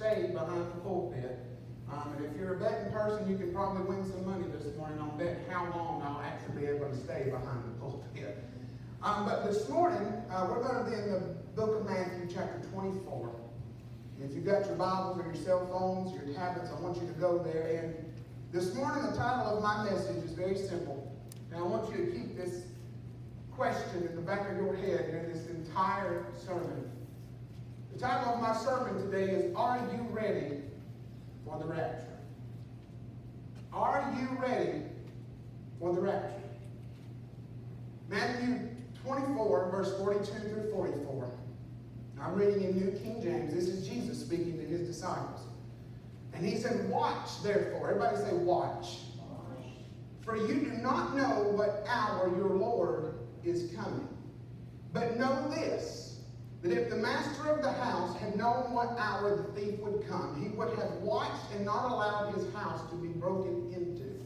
stay behind the pulpit. And if you're a betting person, you can probably win some money this morning on betting how long I'll actually be able to stay behind the pulpit. But this morning, we're going to be in the book of Matthew, chapter 24. And if you've got your Bibles or your cell phones, your tablets, I want you to go there. And this morning, the title of my message is very simple. And I want you to keep this question in the back of your head during this entire sermon. The title of my sermon today is, Are You Ready for the Rapture? Are you ready for the rapture? Matthew 24, verse 42 through 44. I'm reading in New King James. This is Jesus speaking to his disciples. And he said, Watch, therefore. Everybody say, watch. For you do not know what hour your Lord is coming. But know this, that if the master of the house had known what hour the thief would come, he would have watched and not allowed his house to be broken into.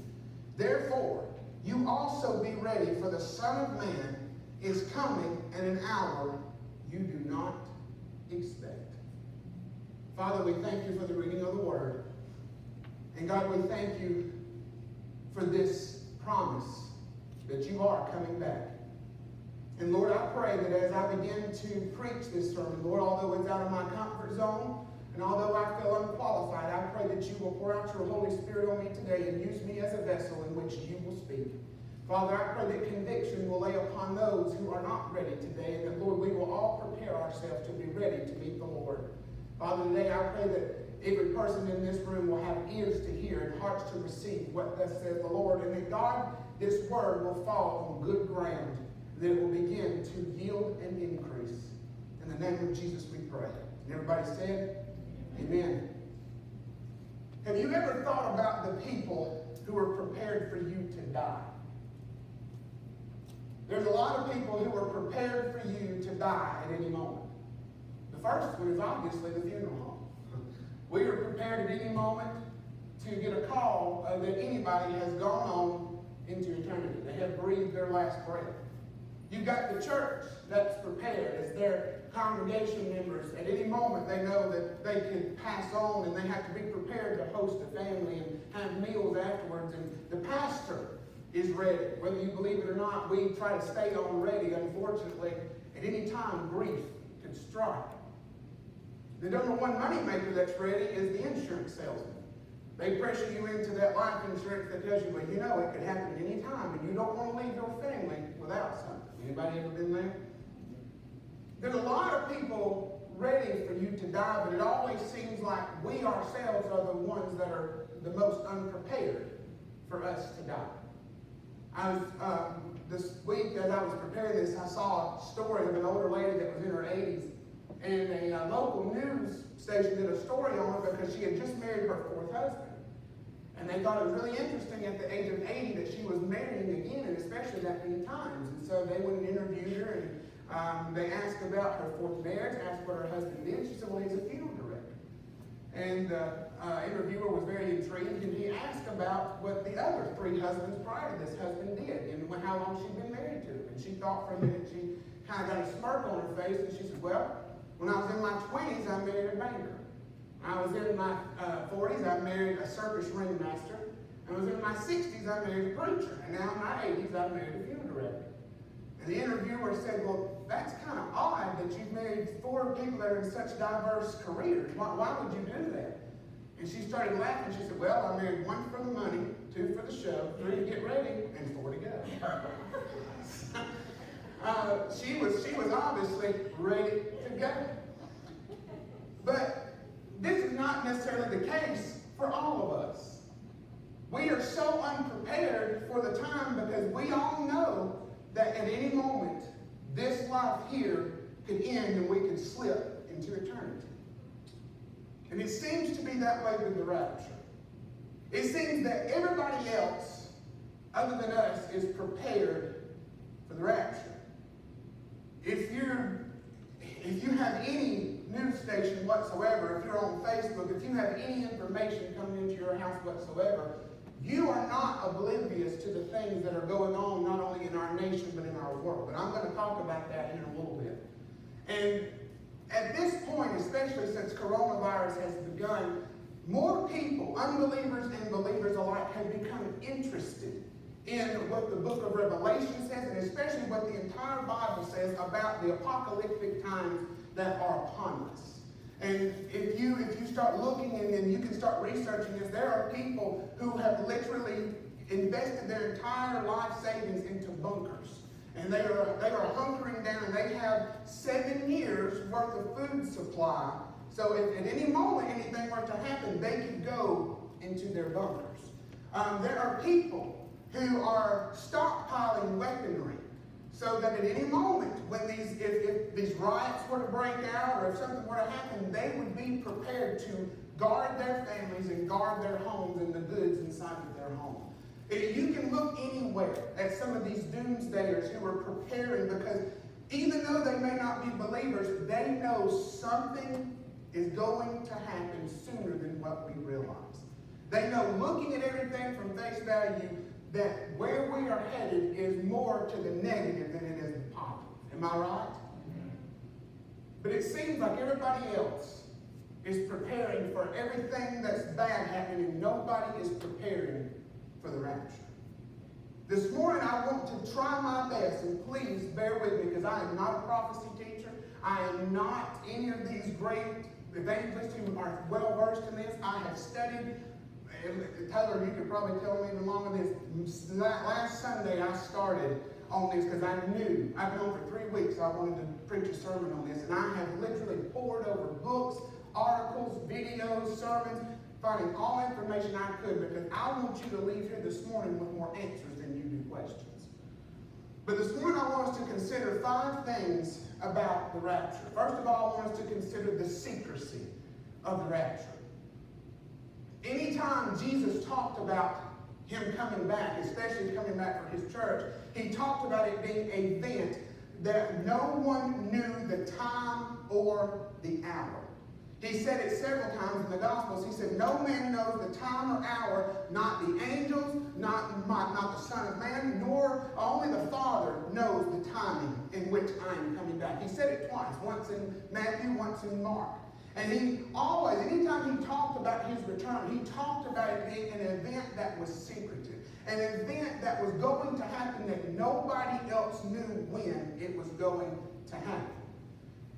Therefore, you also be ready, for the Son of Man is coming at an hour you do not expect. Father, we thank you for the reading of the Word. And God, we thank you for this promise that you are coming back. And Lord, I pray that as I begin to preach this sermon, Lord, although it's out of my comfort zone, and although I feel unqualified, I pray that you will pour out your Holy Spirit on me today and use me as a vessel in which you will speak. Father, I pray that conviction will lay upon those who are not ready today, and that, Lord, we will all prepare ourselves to be ready to meet the Lord. Father, today I pray that every person in this room will have ears to hear and hearts to receive what thus says the Lord, and that, God, this word will fall on good ground, that it will begin to yield and increase. In the name of Jesus we pray. And everybody said, Amen. Have you ever thought about the people who are prepared for you to die? There's a lot of people who are prepared for you to die at any moment. The first one is obviously the funeral home. We are prepared at any moment to get a call that anybody has gone on into eternity. They have breathed their last breath. You've got the church that's prepared as their congregation members. At any moment, they know that they can pass on, and they have to be prepared to host a family and have meals afterwards. And the pastor is ready. Whether you believe it or not, we try to stay on ready. Unfortunately, at any time, grief can strike. The number one moneymaker that's ready is the insurance salesman. They pressure you into that life insurance that tells you, well, you know it could happen at any time, and you don't want to leave your family without something. Anybody ever been there? There's a lot of people ready for you to die, but it always seems like we ourselves are the ones that are the most unprepared for us to die. I was, this week, as I was preparing this, I saw a story of an older lady that was in her 80s, and a local news station did a story on her because she had just married her fourth husband. And they thought it was really interesting at the age of 80 that she was marrying again, and especially that many times. And so they went and interviewed her, and they asked about her fourth marriage, asked what her husband did. She said, well, he's a funeral director. And the interviewer was very intrigued, and he asked about what the other three husbands prior to this husband did, and how long she'd been married to. And she thought for a minute, she kind of got a smirk on her face, and she said, well, when I was in my 20s, I married a banker. I was in my 40s, I married a circus ringmaster. I was in my 60s, I married a preacher. And now in my 80s, I married a funeral director. And the interviewer said, well, that's kind of odd that you've married four people that are in such diverse careers. Why would you do that? And she started laughing. She said, well, I married one for the money, two for the show, three to get ready, and four to go. She was obviously ready to go. But this is not necessarily the case for all of us. We are so unprepared for the time because we all know that at any moment, this life here could end and we could slip into eternity. And it seems to be that way with the rapture. It seems that everybody else, other than us, is prepared for the rapture. If you have any news station whatsoever, if you're on Facebook, if you have any information coming into your house whatsoever, you are not oblivious to the things that are going on not only in our nation but in our world. And I'm going to talk about that in a little bit. And at this point, especially since coronavirus has begun, more people, unbelievers and believers alike, have become interested in what the book of Revelation says, and especially what the entire Bible says about the apocalyptic times that are upon us. And if you start looking and then you can start researching this, there are people who have literally invested their entire life savings into bunkers. And they are hunkering down, and they have 7 years worth of food supply. So if at any moment anything were to happen, they could go into their bunkers. There are people who are stockpiling weaponry, so that at any moment when if these riots were to break out or if something were to happen, they would be prepared to guard their families and guard their homes and the goods inside of their home. You can look anywhere at some of these doomsdayers who are preparing, because even though they may not be believers, they know something is going to happen sooner than what we realize. They know, looking at everything from face value, that where we are headed is more to the negative than it is the positive. Am I right? But it seems like everybody else is preparing for everything that's bad happening, and nobody is preparing for the rapture. This morning I want to try my best, and please bear with me, because I am not a prophecy teacher. I am not any of these great evangelists who are well versed in this. I have studied. Taylor, you could probably tell me the long of this. Last Sunday I started on this because I knew, I've known for 3 weeks I wanted to preach a sermon on this, and I have literally poured over books, articles, videos, sermons, finding all information I could, because I want you to leave here this morning with more answers than you do questions. But this morning I want us to consider 5 things about the rapture. First of all, I want us to consider the secrecy of the rapture. Anytime Jesus talked about him coming back, especially coming back for his church, he talked about it being an event that no one knew the time or the hour. He said it several times in the Gospels. He said, no man knows the time or hour, not the angels, not the Son of Man, nor only the Father knows the timing in which I am coming back. He said it twice, once in Matthew, once in Mark. And he always, anytime he talked about his return, he talked about it being an event that was secretive, an event that was going to happen that nobody else knew when it was going to happen.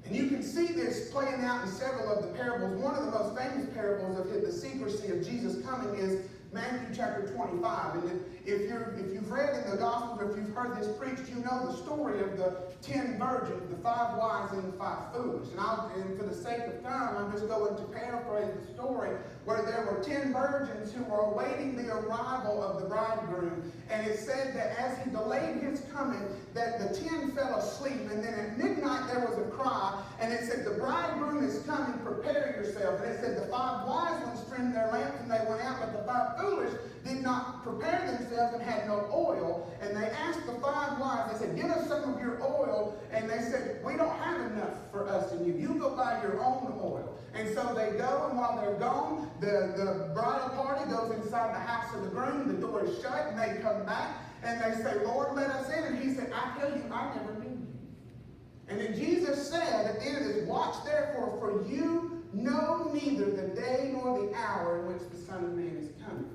And you can see this playing out in several of the parables. One of the most famous parables of the secrecy of Jesus coming is Matthew chapter 25. And if you've read in the Gospels, or if you've heard this preached, you know the story of the 10 virgins, the 5 wise and the 5 foolish. And for the sake of time, I'm just going to paraphrase the story, where there were 10 virgins who were awaiting the arrival of the bridegroom. And it said that as he delayed his coming, that the 10 fell asleep. And then at midnight there was a cry, and it said, the bridegroom is coming, prepare yourself. And it said the 5 wise ones trimmed their lamps and they went out, but the 5 foolish did not prepare themselves and had no oil. And they asked the 5 wise, they said, give us some of your oil. And they said, we don't have enough for us and you. You go buy your own oil. And so they go, and while they're gone, the bridal party goes inside the house of the groom. The door is shut, and they come back, and they say, Lord, let us in. And he said, I tell you, I never knew you. And then Jesus said at the end of this, watch therefore, for you know neither the day nor the hour in which the Son of Man is coming.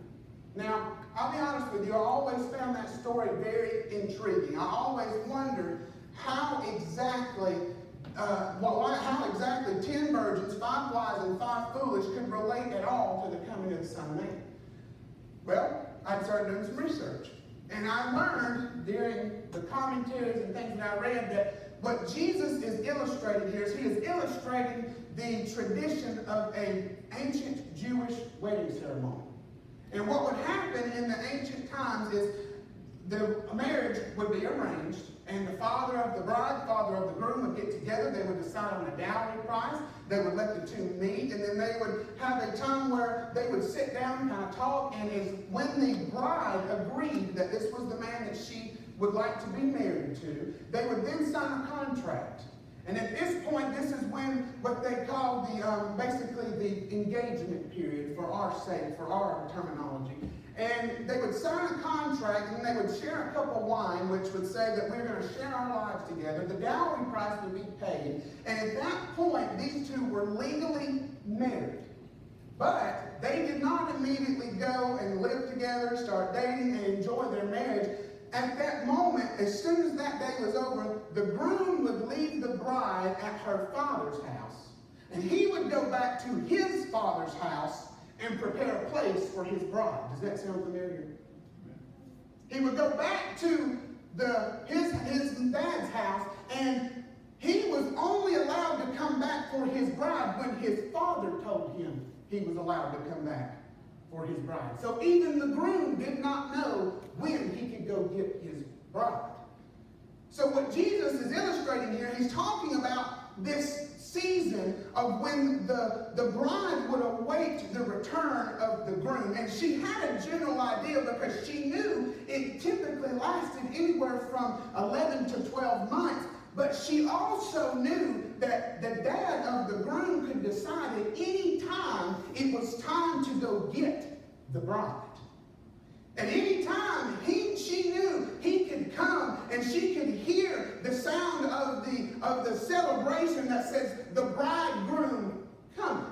Now, I'll be honest with you, I always found that story very intriguing. I always wondered how exactly 10 virgins, 5 wise and 5 foolish, could relate at all to the coming of the Son of Man. Well, I started doing some research. And I learned during the commentaries and things that I read that what Jesus is illustrating here is he is illustrating the tradition of an ancient Jewish wedding ceremony. And what would happen in the ancient times is the marriage would be arranged, and the father of the bride, the father of the groom would get together. They would decide on a dowry price. They would let the two meet, and then they would have a time where they would sit down and kind of talk. And when the bride agreed that this was the man that she would like to be married to, they would then sign a contract. And at this point, this is when what they call basically the engagement period for our sake, for our terminology. And they would sign a contract and they would share a cup of wine, which would say that we're going to share our lives together. The dowry price would be paid. And at that point, these two were legally married. But they did not immediately go and live together, start dating, and enjoy their marriage. At that moment, as soon as that day was over, the groom would leave the bride at her father's house. And he would go back to his father's house and prepare a place for his bride. Does that sound familiar? He would go back to his dad's house, and he was only allowed to come back for his bride when his father told him he was allowed to come back for his bride. So even the groom did not know when he could go get his bride. So what Jesus is illustrating here, he's talking about this season of when the bride would await the return of the groom. And she had a general idea because she knew it typically lasted anywhere from 11 to 12 months. But she also knew that the dad of the groom could decide at any time it was time to go get the bride. At any time, she knew he could come and she could hear the sound of the celebration that says, the bridegroom cometh.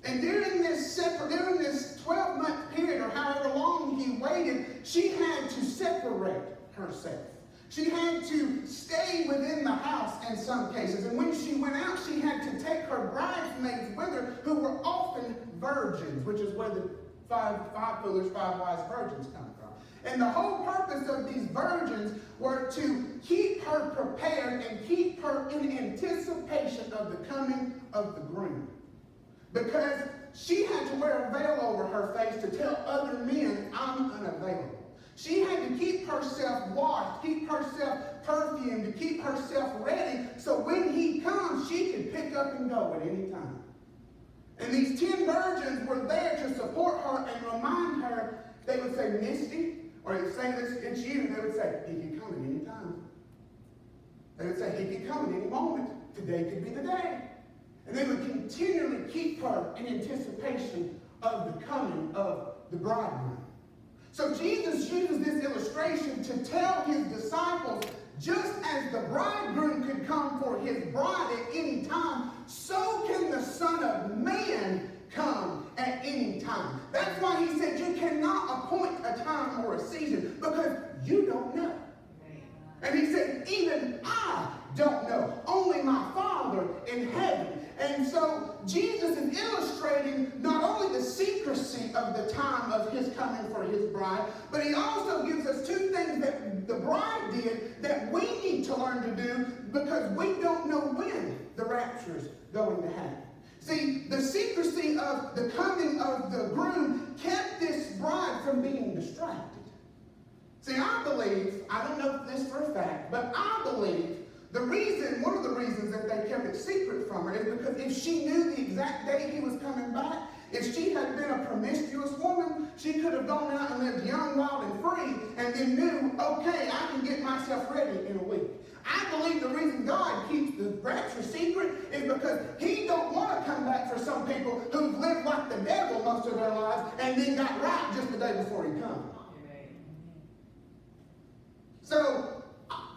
And during this 12-month period, or however long he waited, she had to separate herself. She had to stay within the house in some cases. And when she went out, she had to take her bridesmaids with her, who were often virgins, which is where the five foolish, five wise virgins come from. And the whole purpose of these virgins were to keep her prepared and keep her in anticipation of the coming of the groom. Because she had to wear a veil over her face to tell other men, I'm unavailable. She had to keep herself washed, keep herself perfumed, to keep herself ready, so when he comes, she could pick up and go at any time. And these 10 virgins were there to support her and remind her. They would say, Misty, or they'd say this, it's you. They would say, he could come at any time. They would say, he could come at any moment. Today could be the day. And they would continually keep her in anticipation of the coming of the bridegroom. So Jesus uses this illustration to tell his disciples, just as the bridegroom could come for his bride at any time, so can the Son of Man come at any time. That's why he said you cannot appoint a time or a season, because you don't know. And he said, even I don't know. Only my Father in heaven. And so Jesus is illustrating not only the secrecy of the time of his coming for his bride, but he also gives us two things that the bride did that we need to learn to do, because we don't know when the rapture is going to happen. See, the secrecy of the coming of the groom kept this bride from being distracted. See, I believe, I don't know this for a fact, but I believe one of the reasons that they kept it secret from her is because if she knew the exact day he was coming back, if she had been a promiscuous woman, she could have gone out and lived young, wild, and free, and then knew, okay, I can get myself ready in a week. I believe the reason God keeps the rapture secret is because he don't want to come back for some people who've lived like the devil most of their lives and then got right just the day before he comes. So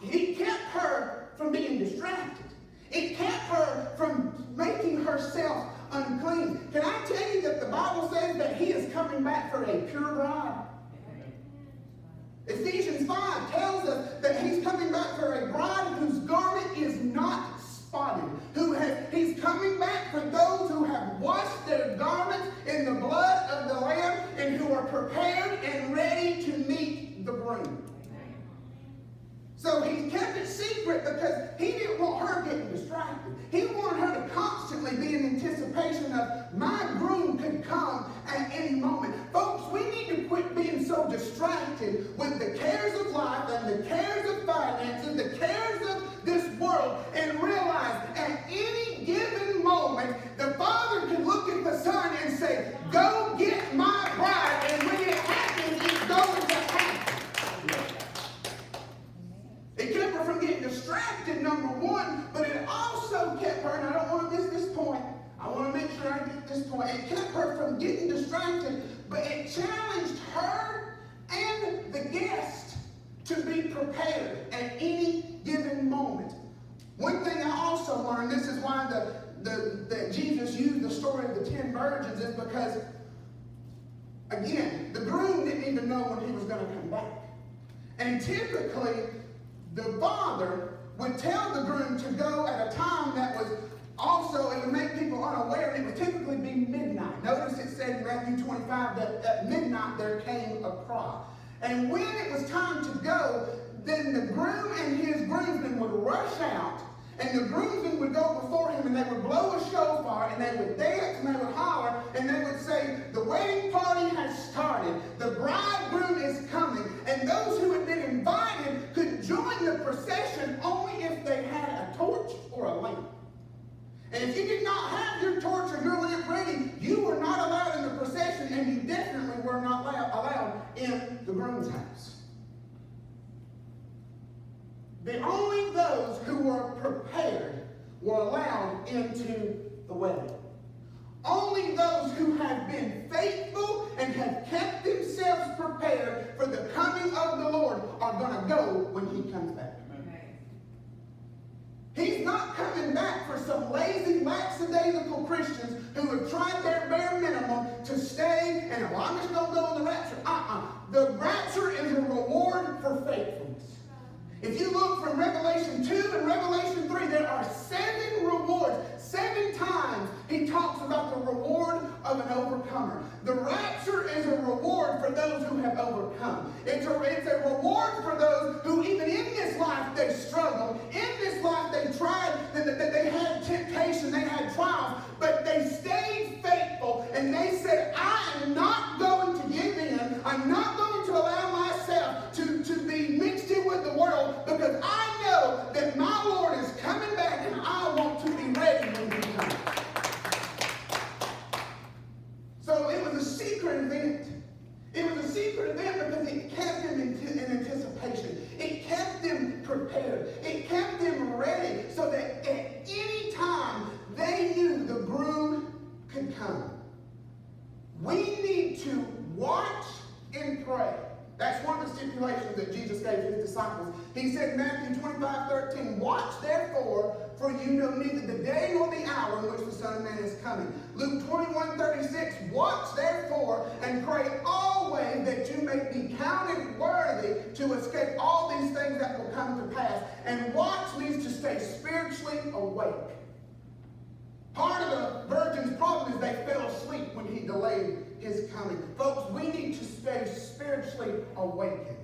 he kept her from being distracted. It kept her from making herself unclean. Can I tell you that the Bible says that he is coming back for a pure bride? Ephesians 5 tells us that he's coming back for a bride whose garment is not spotted. He's coming back for those who have washed their garments in the blood of the Lamb and who are prepared and ready to meet the groom. So he kept it secret because he didn't want her getting distracted. He wanted her to constantly be in anticipation of, my groom could come at any moment. Folks, we need to quit being so distracted with the cares of life and the cares of finances, the cares of this world, and realize at any given moment, the Father can look at the Son and say, go get my bride. And when it happens, it's going to happen. It kept her from getting distracted, number one, but it It kept her from getting distracted, but it challenged her and the guest to be prepared at any given moment. One thing I also learned, this is why that Jesus used the story of the 10 virgins, is because, again, the groom didn't even know when he was going to come back. And typically, the father would tell the groom to go at a time that was also, it would make people unaware, and it would typically be midnight. Notice it said in Matthew 25 that at midnight there came a cry. And when it was time to go, then the groom and his groomsmen would rush out, and the groomsmen would go before him, and they would blow a shofar, and they would dance, and they would holler, and they would say, the wedding party has started, the bridegroom is coming, and those who had been invited could join the procession only if they had a torch or a lamp. And if you did not have your torch or your lamp ready, you were not allowed in the procession, and you definitely were not allowed in the groom's house. The only those who were prepared were allowed into the wedding. Only those who have been faithful and have kept themselves prepared for the coming of the Lord are going to go when he comes back. He's not coming back for some lazy, lackadaisical Christians who have tried their bare minimum to stay and, well, I'm just going to go in the rapture. The rapture is a reward for faithfulness. If you look from Revelation 2 and Revelation 3, there are 7 rewards. 7 times he talks about the reward of an overcomer. The rapture is a reward for those who have overcome. It's a reward for those who even in this life they struggled. In this life they tried, they had temptation, they had trials, but they stayed faithful and they said, I am not going to give in. I'm not going to allow myself to be mixed in with the world, because I know that my Lord is coming back and I want to be ready when he comes. So it was a secret event. It was a secret event because it kept them in anticipation. It kept them prepared. It kept them ready so that at any time they knew the groom could come. We need to watch and pray. That's one of the stipulations that Jesus gave his disciples. He said in Matthew 25:13, watch therefore, for you know neither the day nor the hour in which the Son of Man is coming. Luke 21:36, watch therefore and pray always that you may be counted worthy to escape all these things that will come to pass. And watch means to stay spiritually awake. Part of the virgin's problem is they fell asleep when he delayed his coming. Folks, we need to stay spiritually awakened.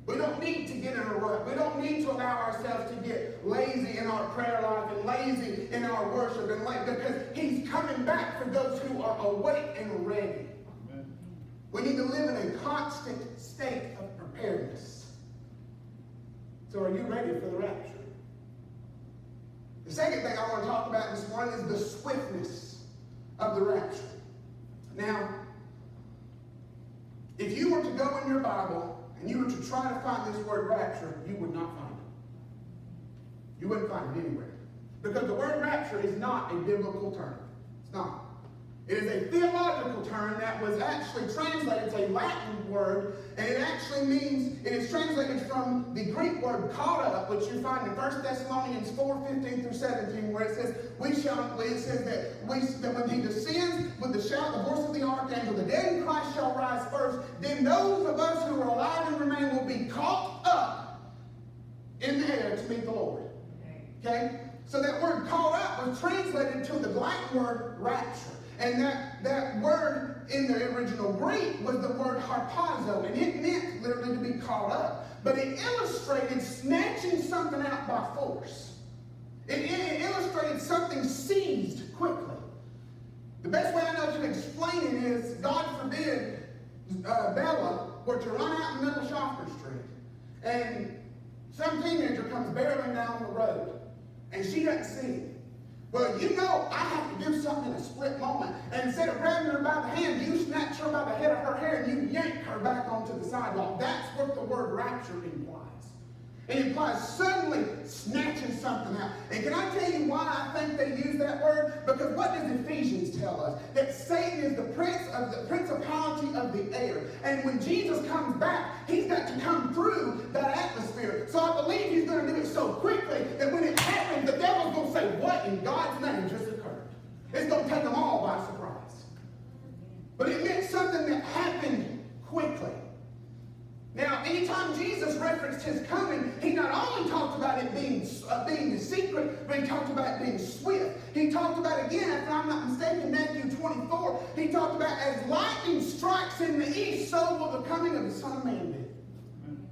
We don't need to get in a rut. We don't need to allow ourselves to get lazy in our prayer life and lazy in our worship, because he's coming back for those who are awake and ready. Amen. We need to live in a constant state of preparedness. So are you ready for the rapture? The second thing I want to talk about this morning is the swiftness of the rapture. Now, if you were to go in your Bible and you were to try to find this word rapture, you would not find it. You wouldn't find it anywhere. Because the word rapture is not a biblical term. It's not. It is a theological term that was actually translated. It's a Latin word, and it actually means, it is translated from the Greek word caught up, which you find in 1 Thessalonians 4:15 through 17, where it says, that when he descends with the shout, the voice of the archangel, the dead in Christ shall rise first. Then those of us who are alive and remain will be caught up in the air to meet the Lord. Okay? So that word caught up was translated to the Latin word rapture. And that word in the original Greek was the word harpazo, and it meant literally to be caught up. But it illustrated snatching something out by force. It illustrated something seized quickly. The best way I know to explain it is, God forbid, Bella were to run out in the middle of Shoffner Street, and some teenager comes barreling down the road, and she doesn't see it. Well, you know, I have to do something in a split moment. And instead of grabbing her by the hand, you snatch her by the head of her hair and you yank her back onto the sidewalk. That's what the word rapture implies. It implies suddenly snatching something out. And can I tell you why I think they use that word? Because what does Ephesians tell us? That Satan is the principality of the air. And when Jesus comes back, he's got to come through that atmosphere. So I believe he's going to do it so quickly that when it happens, the devil's going to say, what in God's name just occurred? It's going to take them all by surprise. But it meant something that happened quickly. Now, anytime Jesus referenced his coming, he not only talked about it being a secret, but he talked about it being swift. He talked about, again, if I'm not mistaken, Matthew 24, he talked about as lightning strikes in the east, so will the coming of the Son of Man be.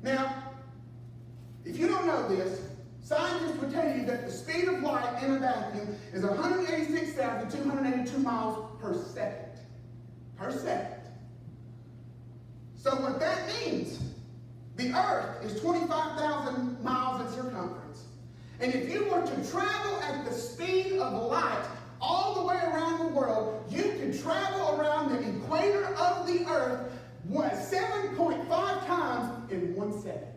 Now, if you don't know this, scientists will tell you that the speed of light in a vacuum is 186,282 miles per second. Per second. So what that means, the earth is 25,000 miles in circumference. And if you were to travel at the speed of light all the way around the world, you could travel around the equator of the earth 7.5 times in 1 second.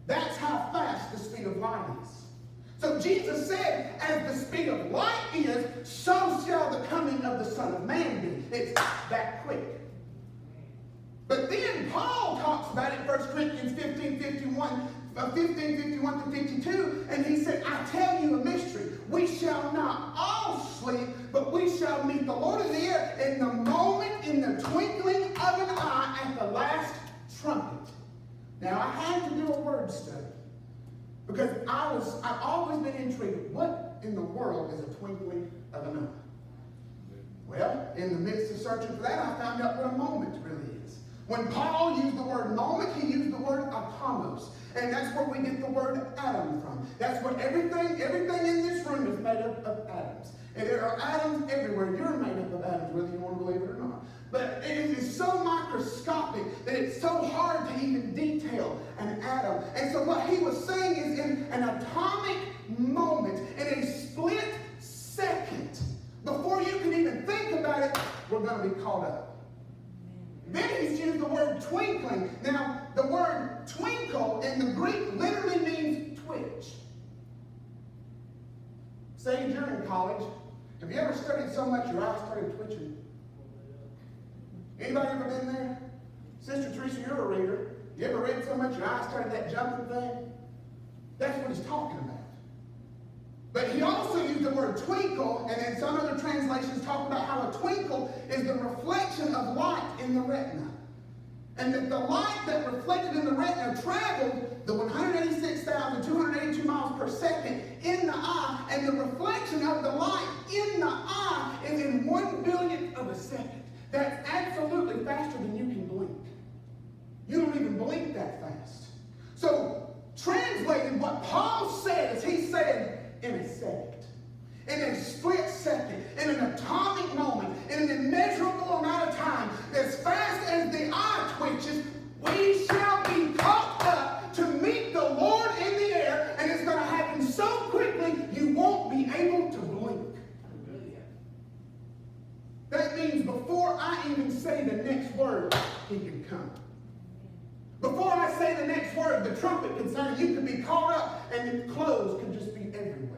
That's how fast the speed of light is. So Jesus said, as the speed of light is, so shall the coming of the Son of Man be. It's that quick. But then Paul talks about it, 1 Corinthians 15:51 to 52, and he said, I tell you a mystery. We shall not all sleep, but we shall meet the Lord in the air in the moment, in the twinkling of an eye, at the last trumpet. Now, I had to do a word study, because I've always been intrigued. What in the world is a twinkling of an eye? Well, in the midst of searching for that, I found out what a moment really is. When Paul used the word moment, he used the word atomos. And that's where we get the word atom from. That's what everything in this room is made up of atoms. And there are atoms everywhere. You're made up of atoms, whether you want to believe it or not. But it is so microscopic that it's so hard to even detail an atom. And so what he was saying is, in an atomic moment, in a split second, before you can even think about it, we're going to be caught up. Then he's used the word twinkling. Now, the word twinkle in the Greek literally means twitch. Say you're in college. Have you ever studied so much your eyes started twitching? Anybody ever been there? Sister Teresa, you're a reader. You ever read so much your eyes started that jumping thing? That's what he's talking about. But he also used the word twinkle, and then some other translations talk about how a twinkle is the reflection of light in the retina. And that the light that reflected in the retina traveled the 186,282 miles per second in the eye, and the reflection of the light in the eye is in 1 billionth of a second. That's absolutely faster than you can blink. You don't even blink that fast. So, translating what Paul said is he said, in a second, in a split second, in an atomic moment, in an immeasurable amount of time, as fast as the eye twitches, we shall be caught up to meet the Lord in the air, and it's going to happen so quickly you won't be able to blink. That means before I even say the next word, he can come. Before I say the next word, the trumpet can sound, you could be caught up, and the clothes could just be everywhere.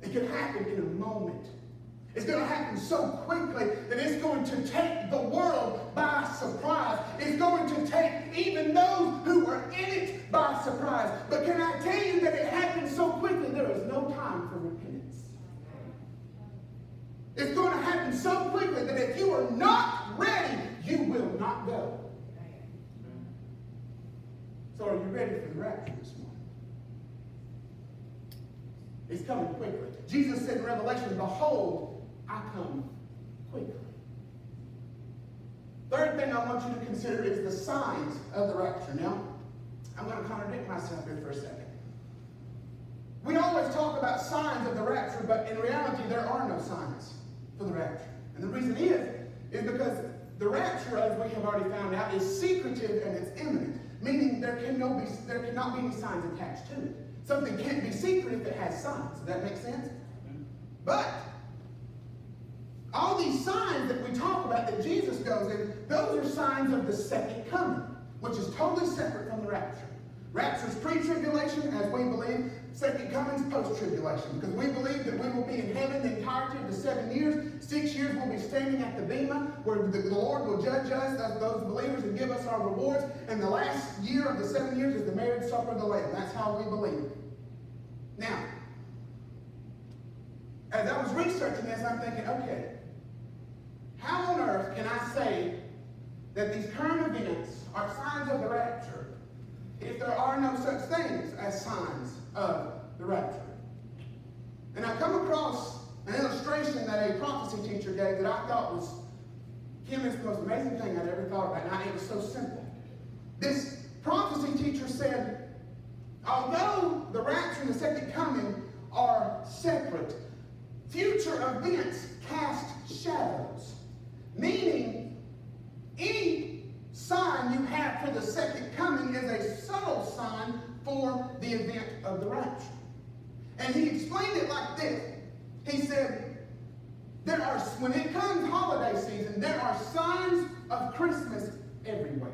It can happen in a moment. It's going to happen so quickly that it's going to take the world by surprise. It's going to take even those who are in it by surprise. But can I tell you that it happens so quickly, there is no time for repentance. It's going to happen so quickly that if you are not ready, you will not go. So are you ready for the rapture this morning? It's coming quickly. Jesus said in Revelation, behold, I come quickly. Third thing I want you to consider is the signs of the rapture. Now, I'm going to contradict myself here for a second. We always talk about signs of the rapture, but in reality, there are no signs for the rapture. And the reason is because the rapture, as we have already found out, is secretive and it's imminent. Meaning there cannot be any signs attached to it. Something can't be secret if it has signs. Does that make sense? But all these signs that we talk about that Jesus goes in, those are signs of the second coming, which is totally separate from the rapture. Rapture's pre-tribulation, as we believe. Second coming's post-tribulation, because we believe that we will be in heaven the entirety of the 7 years. 6 years we'll be standing at the bema, where the Lord will judge us as those believers and give us our rewards. And the last year of the 7 years is the marriage supper of the Lamb. That's how we believe. Now, as I was researching this, I'm thinking, okay, how on earth can I say that these current events are signs of the rapture if there are no such things as signs of the rapture? And I come across an illustration that a prophecy teacher gave that I thought was, Kim, it's the most amazing thing I'd ever thought about, and it was so simple. This prophecy teacher said, although the rapture and the second coming are separate, future events cast shadows. Meaning, any sign you have for the second coming is a subtle sign for the event of the rapture. And he explained it like this. He said, when it comes holiday season, there are signs of Christmas everywhere.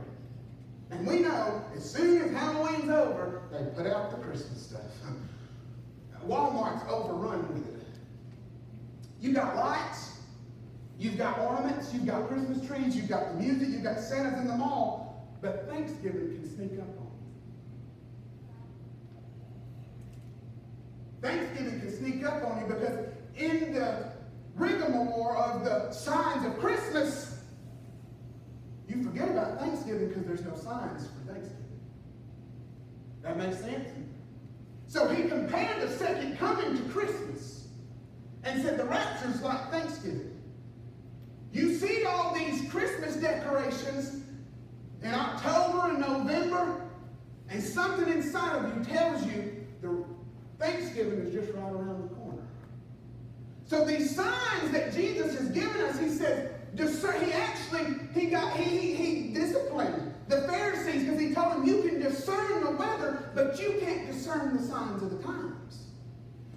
And we know, as soon as Halloween's over, they put out the Christmas stuff. Walmart's overrun with it. You got lights, you've got ornaments, you've got Christmas trees, you've got the music, you've got Santas in the mall, but Thanksgiving can sneak up on you. Thanksgiving can sneak up on you because in the rigmarole of the signs of Christmas, you forget about Thanksgiving because there's no signs for Thanksgiving. That makes sense? So he compared the second coming to Christmas and said the rapture's like Thanksgiving. You see all these Christmas decorations in October and November, and something inside of you tells you the Thanksgiving is just right around the corner. So these signs that Jesus has given us, he says, he disciplined the Pharisees because he told them you can discern the weather, but you can't discern the signs of the times.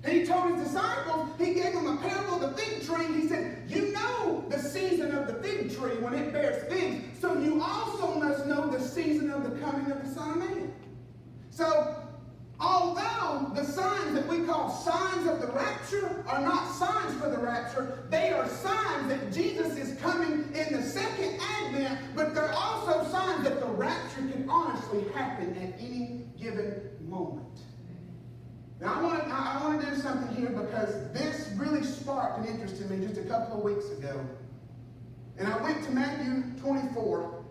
And he told his disciples, he gave them a parable of the fig tree. He said, you know the season of the fig tree when it bears figs, so you also must know the season of the coming of the Son of Man. So, although the signs that we call signs of the rapture are not signs for the rapture, they are signs that Jesus is coming in the second advent, but they're also signs that the rapture can honestly happen at any given moment. Now, I want to do something here because this really sparked an interest in me just a couple of weeks ago. And I went to Matthew 24,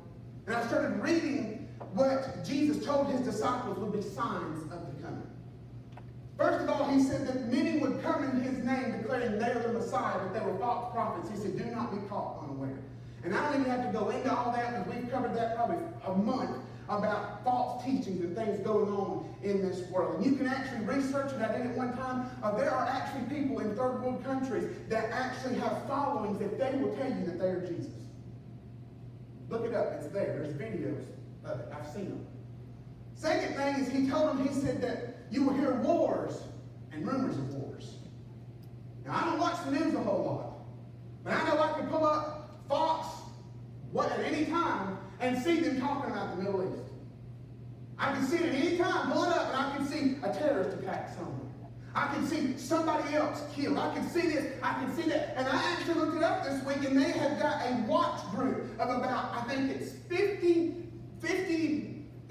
and I started reading what Jesus told his disciples would be signs of the coming. First of all, he said that many would come in his name declaring they are the Messiah, but they were false prophets. He said, do not be caught unaware. And I don't even have to go into all that because we've covered that probably a month about false teachings and things going on in this world. And you can actually research it. I did it one time. There are actually people in third world countries that actually have followings that they will tell you that they are Jesus. Look it up. It's there. There's videos of it. I've seen them. Second thing is he told them, he said that you will hear wars and rumors of wars. Now, I don't watch the news a whole lot, but I know I can pull up Fox at any time and see them talking about the Middle East. I can see it at any time, pull it up, and I can see a terrorist attack somewhere. I can see somebody else killed. I can see this, I can see that. And I actually looked it up this week, and they have got a watch group of about, I think it's 50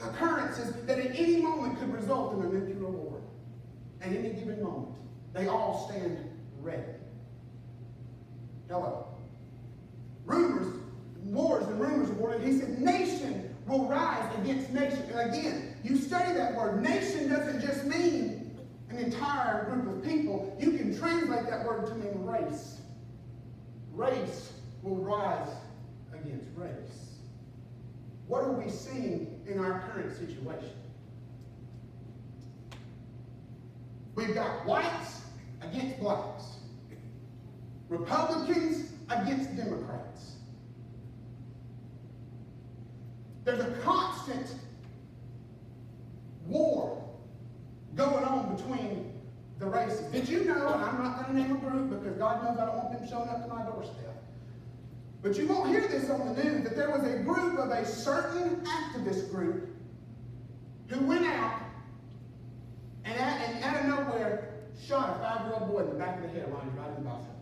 occurrences that at any moment could result in a nuclear war. At any given moment. They all stand ready. Hello. Wars and rumors of war. He said nation will rise against nation. And again, you study that word. Nation doesn't just mean an entire group of people. You can translate that word to mean race. Race will rise against race. What are we seeing in our current situation? We've got whites against blacks. Republicans against Democrats. There's a constant war going on between the races. Did you know, and I'm not going to name a group because God knows I don't want them showing up to my doorstep, but you won't hear this on the news, that there was a group of a certain activist group who went out and out of nowhere shot a 5-year-old boy in the back of the head while he was riding his bicycle.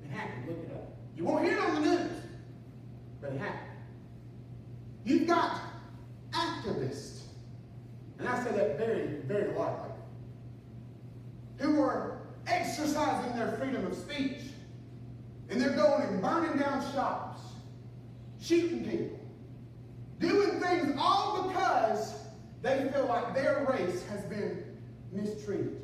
It happened. Look it up. You won't hear it on the news, but it happened. You've got activists, and I say that very, very lightly, who are exercising their freedom of speech, and they're going and burning down shops, shooting people, doing things all because they feel like their race has been mistreated.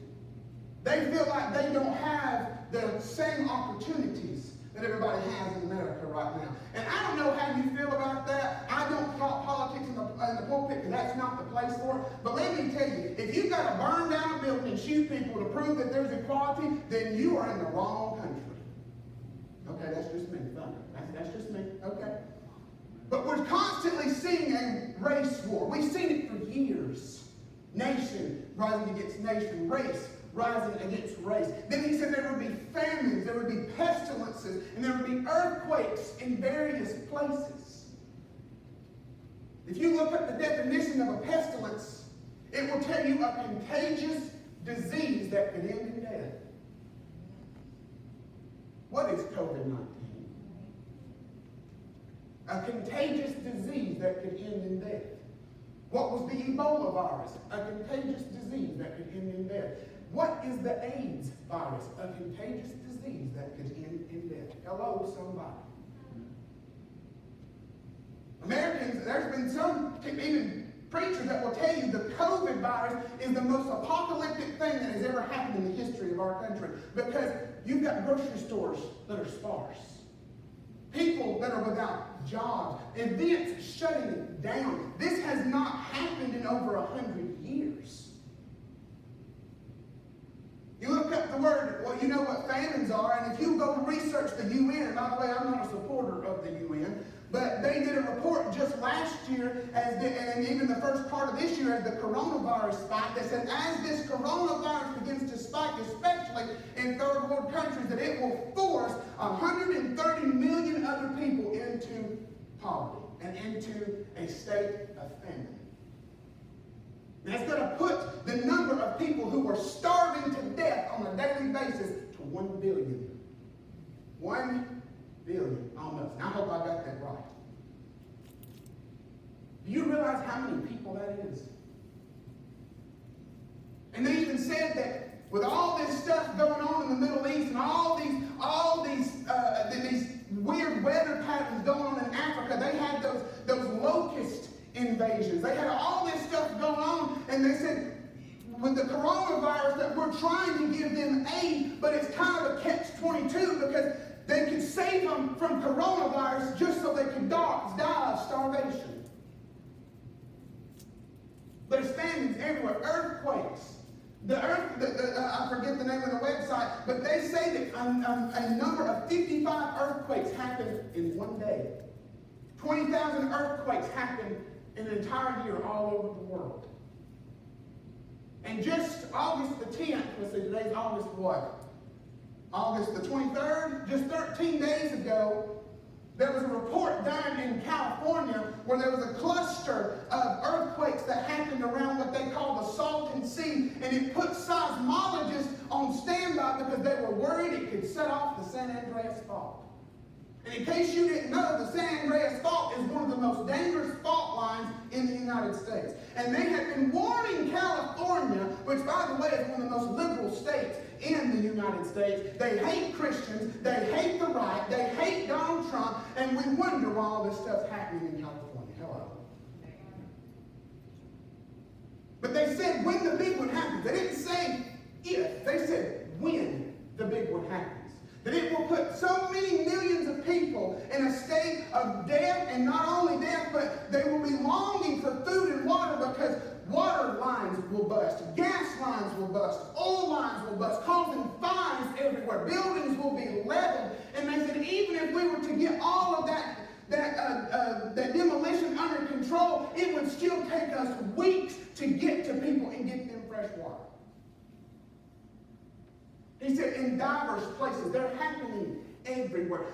They feel like they don't have the same opportunities that everybody has in America right now. And I don't know how you feel about that. I don't talk politics in the pulpit because that's not the place for it. But let me tell you, if you've got to burn down a building and shoot people to prove that there's equality, then you are in the wrong country. Okay, that's just me. That's just me. Okay. But we're constantly seeing a race war. We've seen it for years. Nation rising against nation, race rising against race. Then he said there would be famines, there would be pestilences, and there would be earthquakes in various places. If you look up the definition of a pestilence, it will tell you a contagious disease that could end in death. What is COVID-19? A contagious disease that could end in death. What was the Ebola virus? A contagious disease that could end in death. What is the AIDS virus? A contagious disease that could end in death. Hello, somebody. Americans, there's been some, even preachers that will tell you the COVID virus is the most apocalyptic thing that has ever happened in the history of our country. Because you've got grocery stores that are sparse. People that are without jobs. Events shutting down. This has not happened in over 100 years. You look up the word, well, you know what famines are, and if you go research the UN, and by the way, I'm not a supporter of the UN, but they did a report just last year, and even the first part of this year, as the coronavirus spike, that said as this coronavirus begins to spike, especially in third world countries, that it will force 130 million other people into poverty and into a state of famine. That's going to put the number of people who are starving to death on a daily basis to 1 billion. 1 billion, almost. And I hope I got that right. Do you realize how many people that is? And they even said that with all this stuff going on in the Middle East and all these weird weather patterns going on in Africa, they had those locust invasions. They had all this stuff going on, and they said with the coronavirus that we're trying to give them aid, but it's kind of a catch-22 because they could save them from coronavirus just so they could die of starvation. There's famines everywhere, earthquakes. I forget the name of the website, but they say that a number of 55 earthquakes happened in one day. 20,000 earthquakes happened in an entire year all over the world. And just August the 10th, let's see, today's August what? August the 23rd, just 13 days ago, there was a report done in California where there was a cluster of earthquakes that happened around what they call the Salton Sea, and it put seismologists on standby because they were worried it could set off the San Andreas Fault. And in case you didn't know, the San Andreas Fault is one of the most dangerous fault lines in the United States. And they have been warning California, which by the way is one of the most liberal states in the United States. They hate Christians, they hate the right, they hate Donald Trump, and we wonder why all this stuff's happening in California. Hello. But they said when the big one happens. They didn't say if, they said when the big one happens. That it will put so many millions of people in a state of death, and not only death, but they will be longing for food and water because water lines will bust, gas lines will bust, oil lines will bust, causing fires everywhere. Buildings will be leveled. And they said even if we were to get all of that demolition under control, it would still take us weeks to get to people and get them fresh water. He said in diverse places. They're happening everywhere.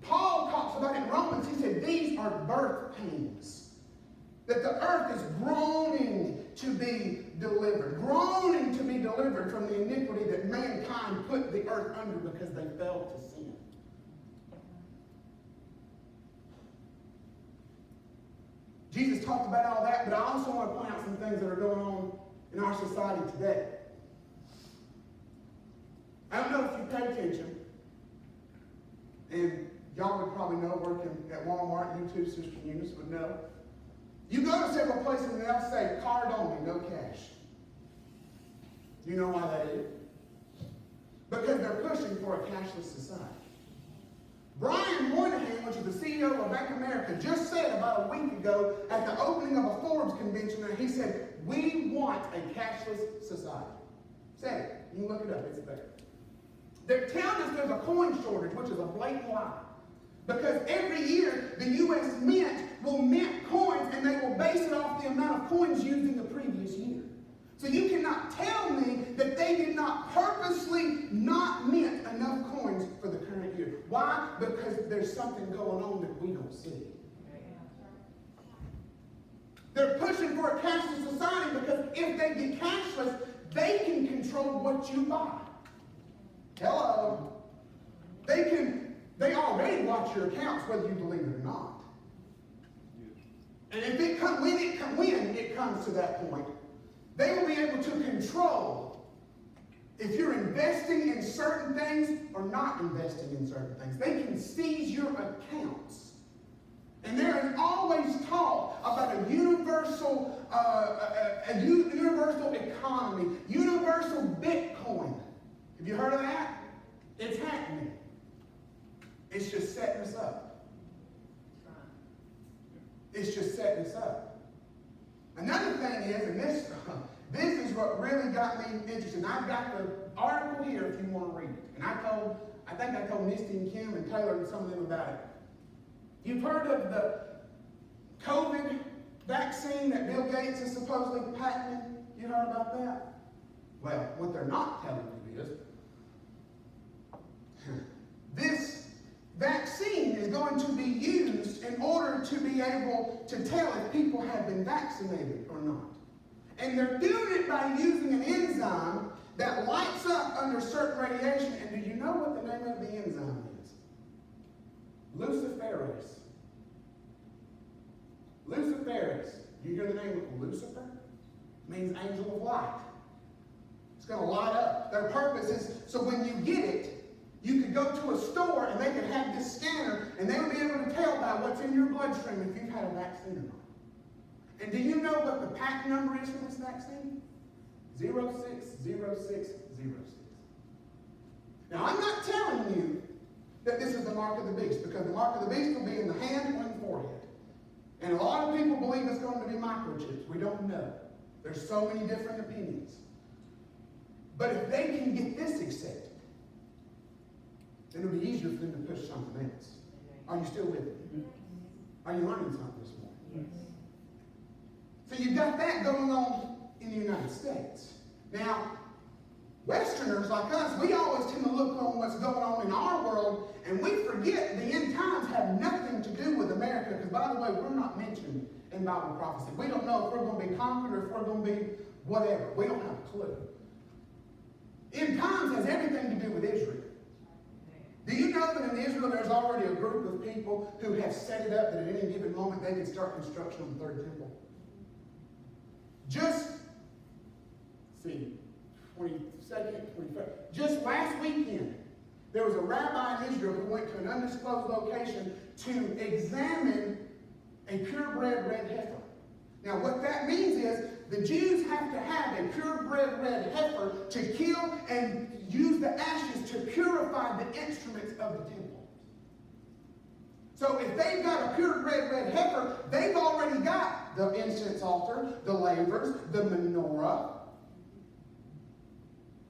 Paul talks about it in Romans. He said these are birth pains. That the earth is groaning to be delivered from the iniquity that mankind put the earth under because they fell to sin. Jesus talked about all that, but I also want to point out some things that are going on in our society today. I don't know if you pay attention, and y'all would probably know, working at Walmart, you too, Sister Eunice, would know. You go to several places and they'll say, card only, no cash. Do you know why that is? Because they're pushing for a cashless society. Brian Moynihan, which is the CEO of Bank of America, just said about a week ago at the opening of a Forbes convention, and he said, we want a cashless society. Said it. You can look it up. It's there. They're telling us there's a coin shortage, which is a blatant lie. Because every year, the U.S. Mint will mint coins, and they will base it off the amount of coins used in the previous year. So you cannot tell me that they did not purposely not mint enough coins for the current year. Why? Because there's something going on that we don't see. They're pushing for a cashless society because if they get cashless, they can control what you buy. Hello. They already watch your accounts whether you believe it or not. And if when it comes to that point, they will be able to control if you're investing in certain things or not investing in certain things. They can seize your accounts. And there is always talk about a universal economy, universal Bitcoin. Have you heard of that? It's happening. It's just setting us up. It's just setting us up. Another thing is, and this is what really got me interested. I've got the article here if you want to read it. And I think I told Misty and Kim and Taylor and some of them about it. You've heard of the COVID vaccine that Bill Gates is supposedly patenting? You heard about that? Well, what they're not telling you is this vaccine is going to be used in order to be able to tell if people have been vaccinated or not. And they're doing it by using an enzyme that lights up under certain radiation. And do you know what the name of the enzyme is? Luciferase. Luciferase. You hear the name of Lucifer? It means angel of light. It's going to light up. Their purpose is so when you get it, you could go to a store and they could have this scanner and they would be able to tell by what's in your bloodstream if you've had a vaccine or not. And do you know what the patent number is for this vaccine? 060606. Now, I'm not telling you that this is the mark of the beast, because the mark of the beast will be in the hand or in the forehead. And a lot of people believe it's going to be microchips. We don't know. There's so many different opinions. But if they can get this accepted, then it'll be easier for them to push something else. Are you still with me? Are you learning something this morning? Yes. So you've got that going on in the United States. Now, Westerners like us, we always tend to look on what's going on in our world, and we forget the end times have nothing to do with America, because by the way, we're not mentioned in Bible prophecy. We don't know if we're going to be conquered or if we're going to be whatever. We don't have a clue. End times has everything to do with Israel. Do you know that in Israel there's already a group of people who have set it up that at any given moment they can start construction on the third temple? Just, 22nd, 23rd. Just last weekend, there was a rabbi in Israel who went to an undisclosed location to examine a purebred red heifer. Now what that means is the Jews have to have a purebred red heifer to kill and use the ashes to purify the instruments of the temple. So if they've got a purebred red heifer, they've already got the incense altar, the lavers, the menorah.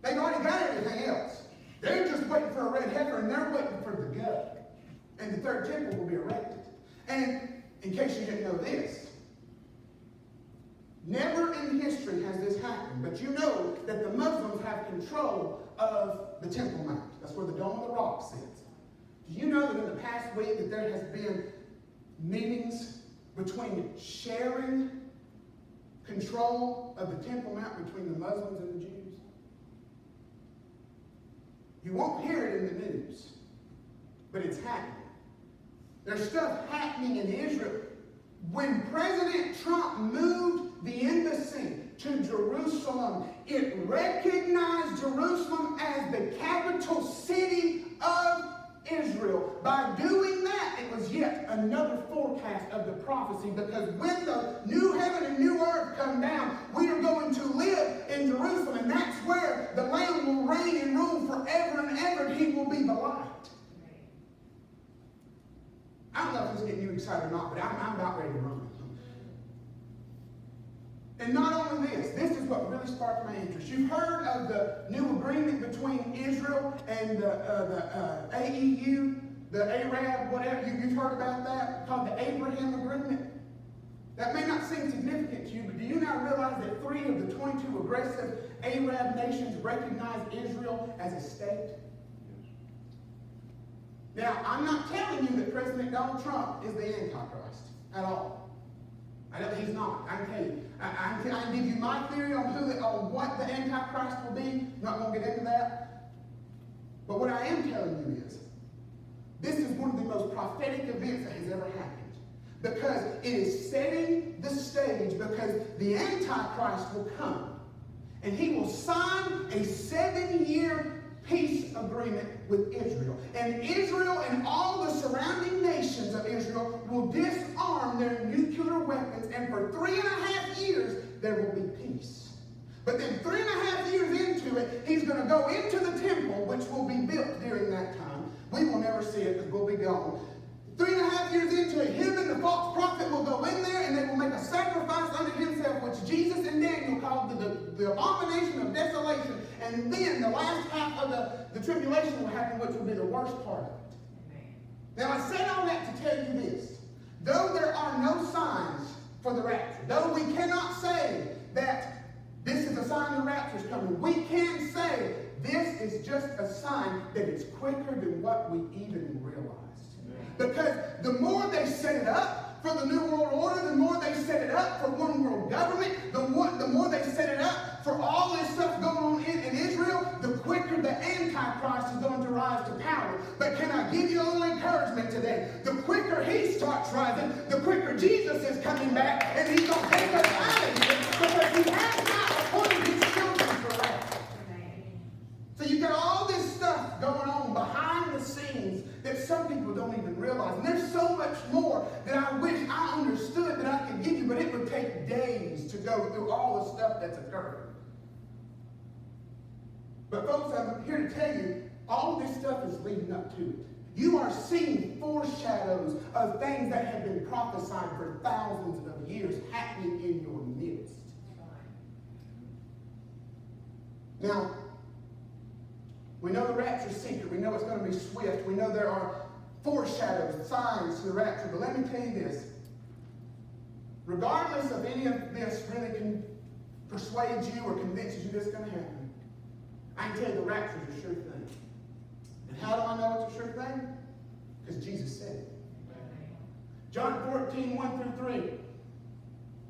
They've already got everything else. They're just waiting for a red heifer, and they're waiting for the gut. And the third temple will be erected. And in case you didn't know this, never in history has this happened, but you know that the Muslims have control of the Temple Mount. That's where the Dome of the Rock sits. Do you know that in the past week that there has been meetings between sharing control of the Temple Mount between the Muslims and the Jews? You won't hear it in the news, but it's happening. There's stuff happening in Israel. When President Trump moved the embassy to Jerusalem, it recognized Jerusalem as the capital city of Israel. By doing that, it was yet another forecast of the prophecy, because when the new heaven and new earth come down, we are going to live in Jerusalem, and that's where the Lamb will reign and rule forever and ever, and he will be the light. I don't know if this is getting you excited or not, but I'm about ready to run. And not only this is what really sparked my interest. You've heard of the new agreement between Israel and the AEU, the Arab, whatever. You've heard about that, called the Abraham Agreement. That may not seem significant to you, but do you now realize that 3 of the 22 aggressive Arab nations recognize Israel as a state? Now, I'm not telling you that President Donald Trump is the Antichrist at all. He's not. I can tell you. I can give you my theory on what the Antichrist will be. I'm not going to get into that. But what I am telling you is, this is one of the most prophetic events that has ever happened. Because it is setting the stage, because the Antichrist will come. And he will sign a 7-year peace agreement with Israel. And Israel and all the surrounding nations of Israel will disarm their nuclear weapons, and for 3.5 years there will be peace. But then 3.5 years into it, he's going to go into the temple, which will be built during that time. We will never see it because we'll be gone. 3.5 years into it, him and the false prophet will go in there, and they will make a sacrifice unto himself, which Jesus and Daniel called the abomination of desolation. And then the last half of the tribulation will happen, which will be the worst part of it. Now, I said all that to tell you this. Though there are no signs for the rapture, though we cannot say that this is a sign the rapture is coming, we can say this is just a sign that it's quicker than what we even realized. Because the more they set it up for the New World Order, the more they set it up for one world government, the more they set it up for all this stuff going on in Israel, the quicker the Antichrist is going to rise to power. But can I give you a little encouragement today? The quicker he starts rising, the quicker Jesus is coming back, and he's going to take us out of here, because he has not appointed his children for wrath. So you've got all this stuff going on behind the scenes that some people don't even realize. And there's so much more that I wish I understood that I could give you, but it would take days to go through all the stuff that's occurring. But folks, I'm here to tell you, all this stuff is leading up to it. You are seeing foreshadows of things that have been prophesied for thousands of years happening in your midst. Now, we know the rapture's secret. We know it's going to be swift. We know there are foreshadows, signs to the rapture. But let me tell you this. Regardless of any of this really can persuade you or convinces you this is going to happen, I can tell you the rapture is a sure thing. And how do I know it's a sure thing? Because Jesus said it. John 14, 1 through 3.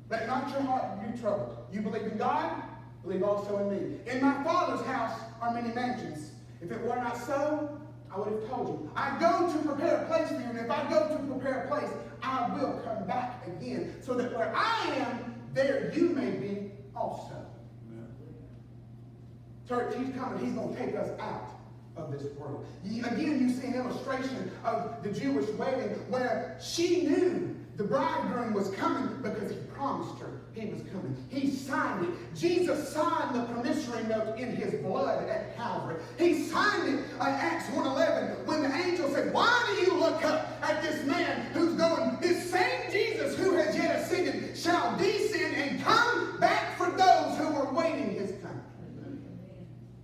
Let not your heart be troubled. You believe in God, believe also in me. In my Father's house are many mansions. If it were not so, I would have told you. I go to prepare a place for you, and if I go to prepare a place, I will come back again, so that where I am, there you may be also. Amen. Church, he's coming. He's going to take us out of this world. Again, you see an illustration of the Jewish wedding where she knew the bridegroom was coming because he promised her he was coming. He signed it. Jesus signed the promissory note in his blood at Calvary. He signed it in Acts 1:11 when the angel said, "Why do you look up at this man who's going? This same Jesus who has yet ascended shall descend and come back for those who are waiting his coming."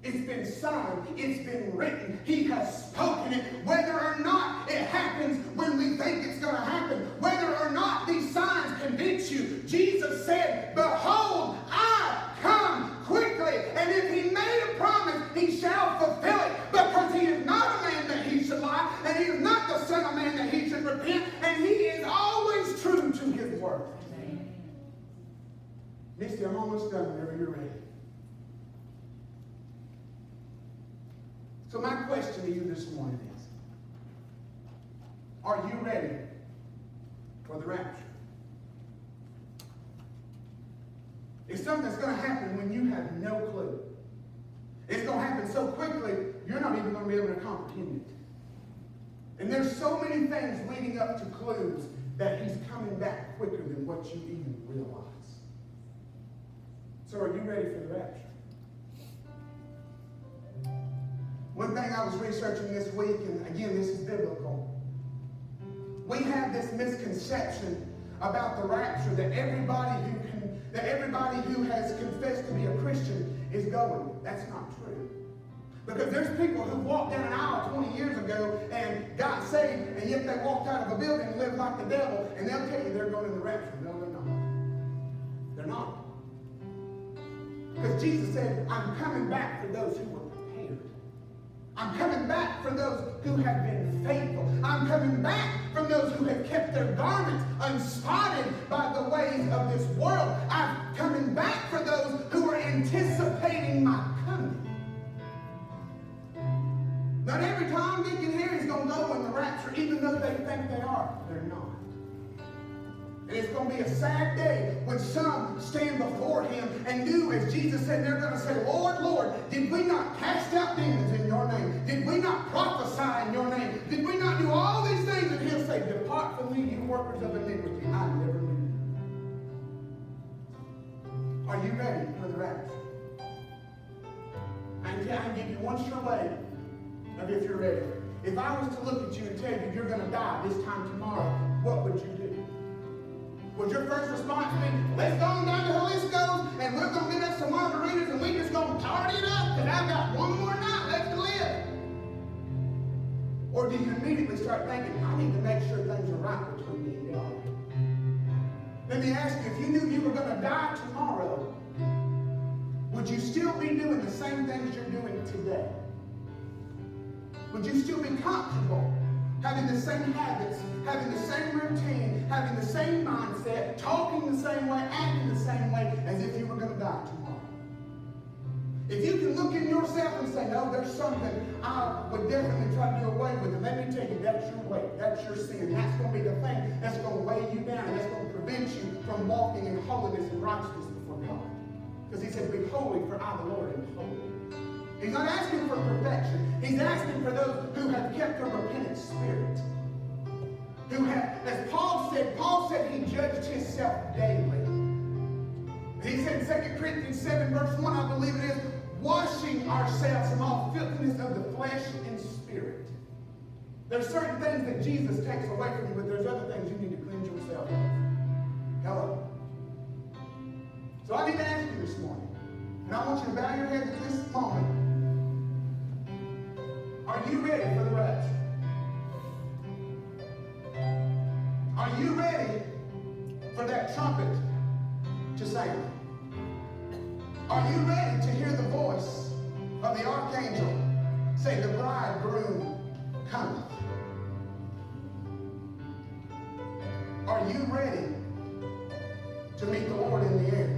It's been signed. It's been written. He has spoken it. Whether or not it happens when we think it's going to happen, whether or not these signs convince you, Jesus said, "Behold, I come quickly." And if he made a promise, he shall fulfill it, because he is not a man that he should lie, and he is not the son of man that he should repent. Misty, I'm almost done whenever you're ready. So my question to you this morning is, are you ready for the rapture? It's something that's going to happen when you have no clue. It's going to happen so quickly, you're not even going to be able to comprehend it. And there's so many things leading up to clues that he's coming back quicker than what you even realize. So are you ready for the rapture? One thing I was researching this week, and again, this is biblical. We have this misconception about the rapture that everybody who has confessed to be a Christian is going. That's not true. Because there's people who walked down an aisle 20 years ago and got saved, and yet they walked out of a building and lived like the devil, and they'll tell you they're going in the rapture. No, they're not. They're not. Because Jesus said, I'm coming back for those who were prepared. I'm coming back for those who have been faithful. I'm coming back from those who have kept their garments unspotted by the ways of this world. I'm coming back for those who are anticipating my coming. Not every Tom, Dick, and Harry's going to go in the rapture, even though they think they are. They're not. And it's going to be a sad day when some stand before him and do as Jesus said. They're going to say, Lord, Lord, did we not cast out demons in your name? Did we not prophesy in your name? Did we not do all these things? And he'll say, depart from me, you workers of iniquity. I never knew you. Are you ready for the rapture? I can give you one sure way of if you're ready. If I was to look at you and tell you you're going to die this time tomorrow, what would you do? Would your first response be, let's go on down to Jalisco and we're going to get us some margaritas and we just going to party it up because I've got one more night left to live? Or do you immediately start thinking, I need to make sure things are right between me and God? Let me ask you, if you knew you were going to die tomorrow, would you still be doing the same things you're doing today? Would you still be comfortable having the same habits, having the same routine, having the same mindset, talking the same way, acting the same way as if you were going to die tomorrow? If you can look in yourself and say, no, there's something I would definitely try to do away with, and let me tell you, that's your weight, that's your sin. That's going to be the thing that's going to weigh you down, and that's going to prevent you from walking in holiness and righteousness before God. Because he said, be holy, for I, the Lord, am holy. He's not asking for perfection. He's asking for those who have kept a repentant spirit. Who have, as Paul said he judged himself daily. He said in 2 Corinthians 7, verse 1, I believe it is, washing ourselves from all filthiness of the flesh and spirit. There's certain things that Jesus takes away from you, but there's other things you need to cleanse yourself of. Hello? So I need to ask you this morning, and I want you to bow your head at this moment. Are you ready for the rapture? Are you ready for that trumpet to sound? Are you ready to hear the voice of the archangel say, the bridegroom cometh? Are you ready to meet the Lord in the air?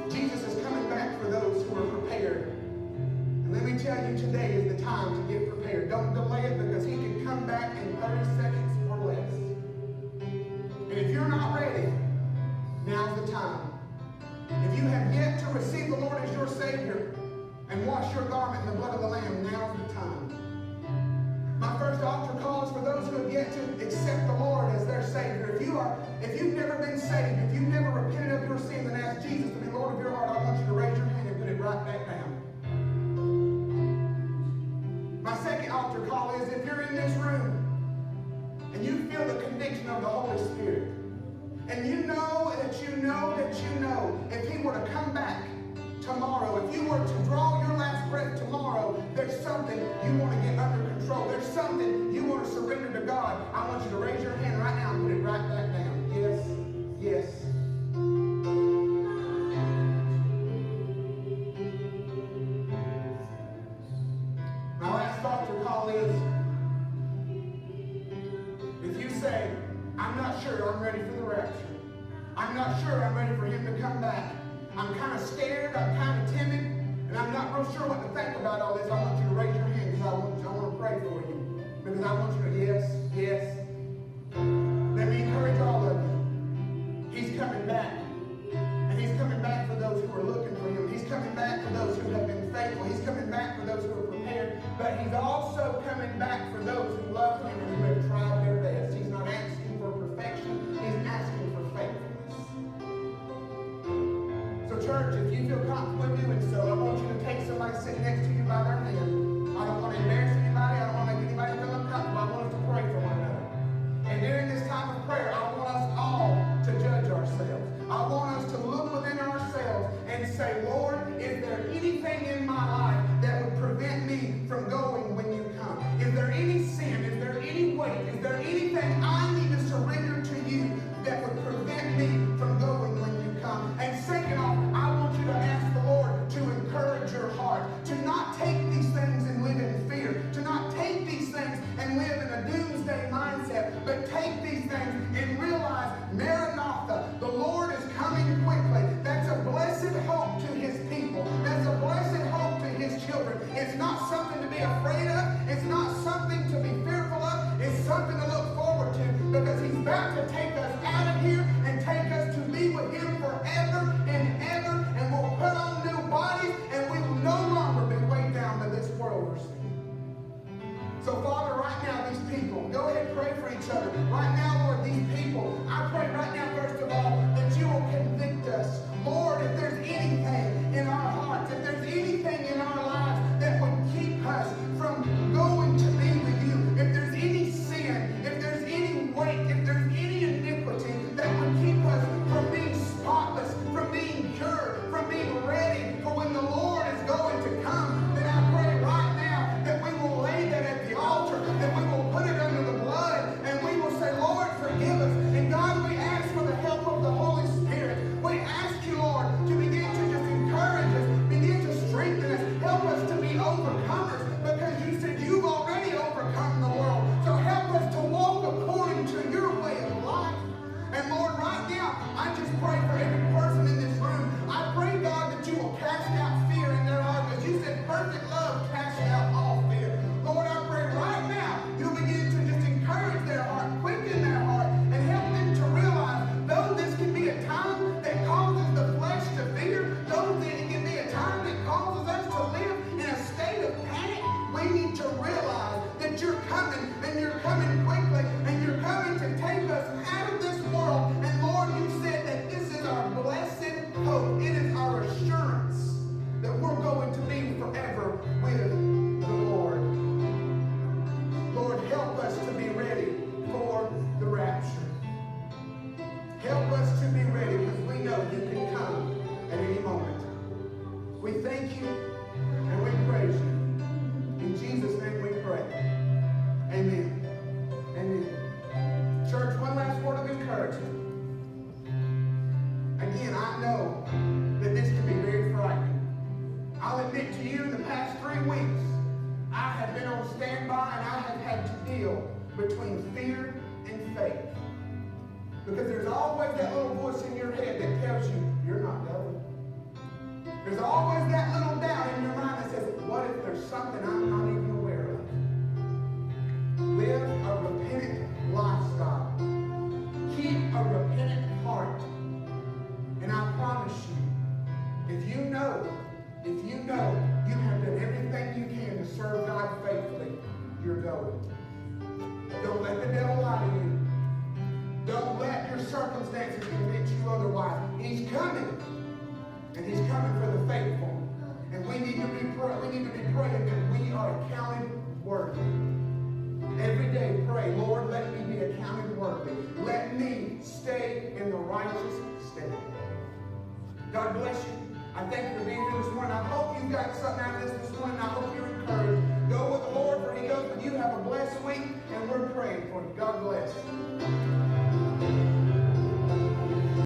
Jesus is coming back for those who are prepared. And let me tell you, today is the time to get prepared. Don't delay it, because he can come back in 30 seconds or less. And if you're not ready, now's the time. If you have yet to receive the Lord as your Savior and wash your garment in the blood of the Lamb, now's the time. My first altar call is for those who have yet to accept the Lord as their Savior. If you've never been saved, if you've never repented of your sins and asked Jesus to be Lord of your heart, I want you to raise your hand and put it right back down. My second altar call is if you're in this room and you feel the conviction of the Holy Spirit, and you know that you know that you know, if he were to come back tomorrow, if you were to draw your last breath tomorrow, there's something you want to get under control. There's something you want to surrender to God. I want you to raise your hand right now and put it right back down. Yes, yes. My last altar call is, if you say, I'm not sure I'm ready for the rapture. I'm not sure I'm ready for him to come back. I'm kind of scared, I'm kind of timid, and I'm not real sure what to think about all this. I want you to raise your hand because I want to pray for you. Because I want you to, yes. Let me encourage all of you. He's coming back. And he's coming back for those who are looking for him. He's coming back for those who have been faithful. He's coming back for those who are prepared. But he's also coming back for those who love him and who have tried their best. He's not asking for perfection. He's asking for faithfulness. So church, if you feel comfortable doing so, I want you to take somebody sitting next to you by their hand. I don't want to embarrass anybody. I don't want to make anybody feel uncomfortable. I want us to pray for one another. And during this time of prayer, I want us all to judge ourselves. I want us to look within ourselves and say, Lord, is there anything in my life that would prevent me from going when you come? Is there any sin? Is there any weight? Is there anything I need to surrender to you that would prevent me from going when you come? And second off, I want you to ask the Lord to encourage your heart, to not take these things and live in fear, to not take these things and live in a doomsday mindset, but take these things and realize, Maranatha, the Lord is coming quickly. That's a blessed hope to his people. That's a blessed hope to his children. It's not something to be afraid of. It's not something to be fearful of. It's something to look forward to, because he's about to take us out of here and take us to be with him forever and ever, and we'll put on new bodies, and we will no longer be weighed down by this world we're seeing. So, Father, right now, these people, go ahead and pray for each other. Right now, Lord, these people, I pray right now, first of all, that you will convict us. Lord, if there's anything in our hearts, if there's anything in our lives that would keep us from going to be with you, if there's any sin, if there's any weight, if there's any iniquity that would keep us from being spotless, from being pure, from being ready for when the Lord is going to come, then I pray right now that we will lay that at the altar, that we will put it under the blood, and we will say, Lord, forgive us. And God, we ask for the help of the Holy Spirit. We ask you, Lord, to begin to just encourage us, begin to strengthen us, help us to be overcomers, because you said you've already overcome the world. So help us to walk according to your way of life. And Lord, right now, I just pray for every person in this room. I pray, God, that you will cast out fear in their heart, because you said perfect love casts out all fear. Lord, I pray right now you'll begin to just encourage their heart, quicken their heart, and help them to realize, though this can be a time that causes the flesh to fear, though it can be a time that causes us to live in a state of panic, we need to realize that you're coming, and you're coming quickly, and you're coming to take us out of this world. And Lord, you said that this is our blessed hope. It is our assurance that we're going to be forever with the Lord. Lord, help us to be ready for the rapture. Help us to be ready, because we know you can come at any moment. We thank you and we praise you. In Jesus' name we pray. Amen. Amen. Church, one last word of encouragement. Again, I know that this can be very frightening. I'll admit to you, in the past 3 weeks, I have been on standby, and I have had to deal between fear and faith. Because there's always that little voice in your head that tells you, you're not going. There's always that little doubt in your mind that says, what if there's something I'm not even aware of? Live a repentant lifestyle. Keep a repentant heart. And I promise you, if you know you have done everything you can to serve God faithfully, you're going. Don't let the devil lie to you. Don't let your circumstances convince you otherwise. He's coming. And he's coming for the faithful. And we need to be praying that we are accounted worthy. Every day pray, Lord, let me be accounted worthy. Let me stay in the righteous state. God bless you. I thank you for being here this morning.